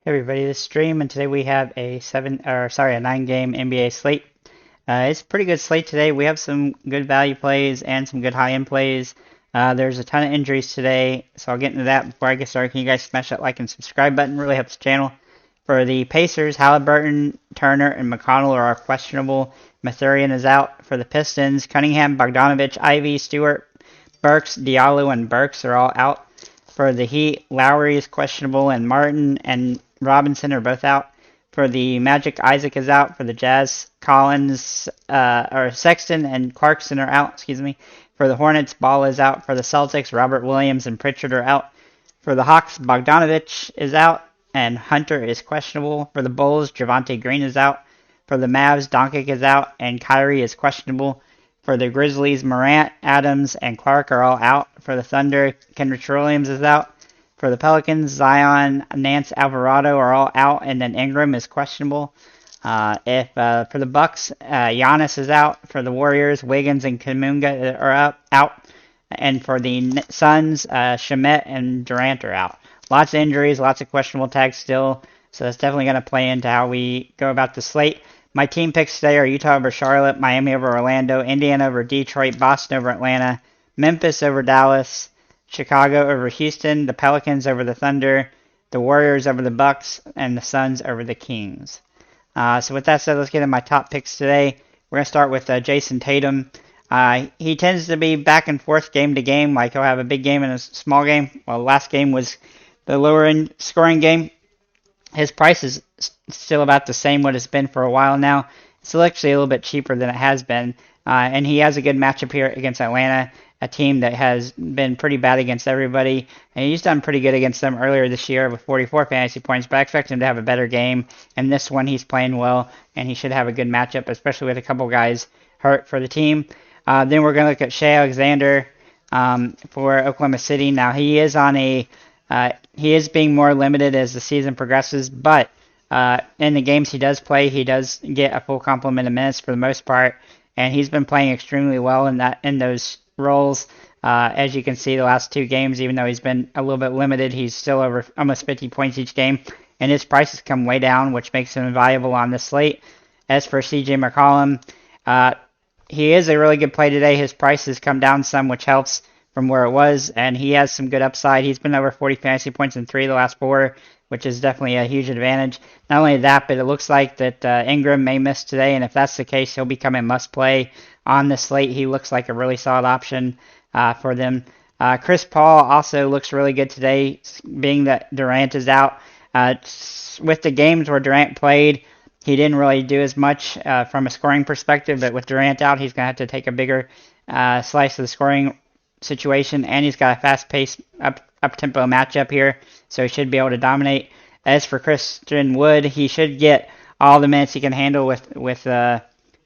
Hey everybody, this is Stream, and today we have a 9-game NBA slate. It's a pretty good slate today. We have some good value plays and some good high-end plays. There's a ton of injuries today, so I'll get into that before I get started. Can you guys smash that like and subscribe button? Really helps the channel. For the Pacers, Halliburton, Turner, and McConnell are all questionable. Mathurian is out. For the Pistons, Cunningham, Bogdanovich, Ivy, Stewart, Burks, Diallo, and Burks are all out. For the Heat, Lowry is questionable, and Martin and Robinson are both out. For the Magic, Isaac is out. For the Jazz, Collins or Sexton and Clarkson are out. Excuse me. For the Hornets, Ball is out. For the Celtics, Robert Williams and Pritchard are out. For the Hawks, Bogdanovich is out, and Hunter is questionable. For the Bulls, Javante Green is out. For the Mavs, Doncic is out, and Kyrie is questionable. For the Grizzlies, Morant, Adams, and Clark are all out. For the Thunder, Kendrick Williams is out. For the Pelicans, Zion, Nance, Alvarado are all out, and then Ingram is questionable. For the Bucks, Giannis is out. For the Warriors, Wiggins and Kuminga are out. And for the Suns, Shamet and Durant are out. Lots of injuries, lots of questionable tags still, so that's definitely going to play into how we go about the slate. My team picks today are Utah over Charlotte, Miami over Orlando, Indiana over Detroit, Boston over Atlanta, Memphis over Dallas, Chicago over Houston, the Pelicans over the Thunder, the Warriors over the Bucks, and the Suns over the Kings. So with that said, let's get into my top picks today. We're going to start with Jason Tatum. He tends to be back and forth game to game. Like he'll have a big game and a small game. Well, last game was the lower end scoring game. His price is still about the same what it's been for a while now. It's actually a little bit cheaper than it has been. And he has a good matchup here against Atlanta, a team that has been pretty bad against everybody. And he's done pretty good against them earlier this year with 44 fantasy points, but I expect him to have a better game. And this one he's playing well, and he should have a good matchup, especially with a couple guys hurt for the team. Then we're going to look at Shai Alexander for Oklahoma City. Now he is on he is being more limited as the season progresses, but in the games he does play, he does get a full complement of minutes for the most part, and he's been playing extremely well in those roles. As you can see, the last two games, even though he's been a little bit limited, he's still over almost 50 points each game, and his price has come way down, which makes him valuable on this slate. As for CJ McCollum, he is a really good play today. His price has come down some, which helps from where it was, and he has some good upside. He's been over 40 fantasy points in 3 of the last 4, which is definitely a huge advantage. Not only that, but it looks like that Ingram may miss today, and if that's the case, he'll become a must-play on the slate. He looks like a really solid option for them. Chris Paul also looks really good today, being that Durant is out. With the games where Durant played, he didn't really do as much from a scoring perspective, but with Durant out, he's going to have to take a bigger slice of the scoring situation, and he's got a fast-paced, up-tempo matchup here, so he should be able to dominate. As for Christian Wood, he should get all the minutes he can handle with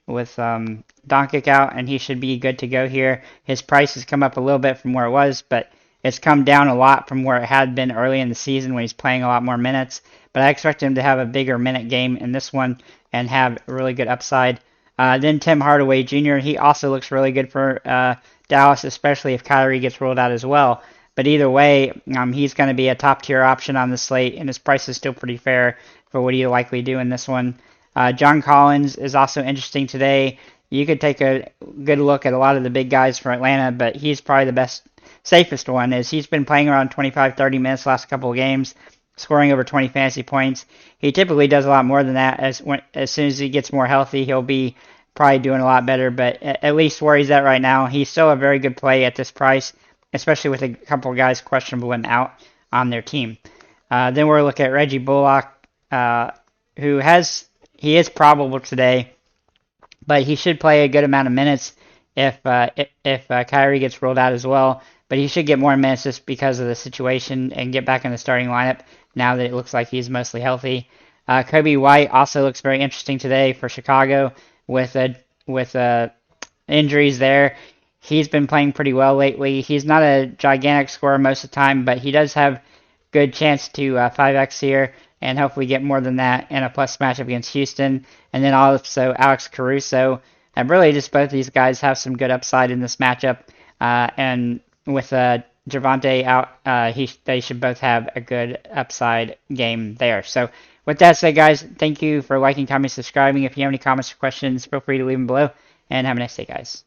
Doncic out, and he should be good to go here. His price has come up a little bit from where it was, but it's come down a lot from where it had been early in the season when he's playing a lot more minutes. But I expect him to have a bigger minute game in this one and have really good upside. Then Tim Hardaway Jr., he also looks really good for Dallas, especially if Kyrie gets ruled out as well. But either way, he's going to be a top-tier option on the slate, and his price is still pretty fair for what he'll likely do in this one. John Collins is also interesting today. You could take a good look at a lot of the big guys for Atlanta, but he's probably the safest one, as he's been playing around 25-30 minutes last couple of games, scoring over 20 fantasy points. He typically does a lot more than that. As soon as he gets more healthy, he'll be probably doing a lot better, but at least where he's at right now, he's still a very good play at this price, especially with a couple of guys questionable and out on their team. Then we'll look at Reggie Bullock, he is probable today, but he should play a good amount of minutes if Kyrie gets ruled out as well. But he should get more minutes just because of the situation and get back in the starting lineup now that it looks like he's mostly healthy. Kobe White also looks very interesting today for Chicago with injuries there. He's been playing pretty well lately. He's not a gigantic scorer most of the time, but he does have good chance to 5x here and hopefully get more than that in a plus matchup against Houston. And then also Alex Caruso. And really just both these guys have some good upside in this matchup. And with Javante out, they should both have a good upside game there. So with that said, guys, thank you for liking, commenting, subscribing. If you have any comments or questions, feel free to leave them below. And have a nice day, guys.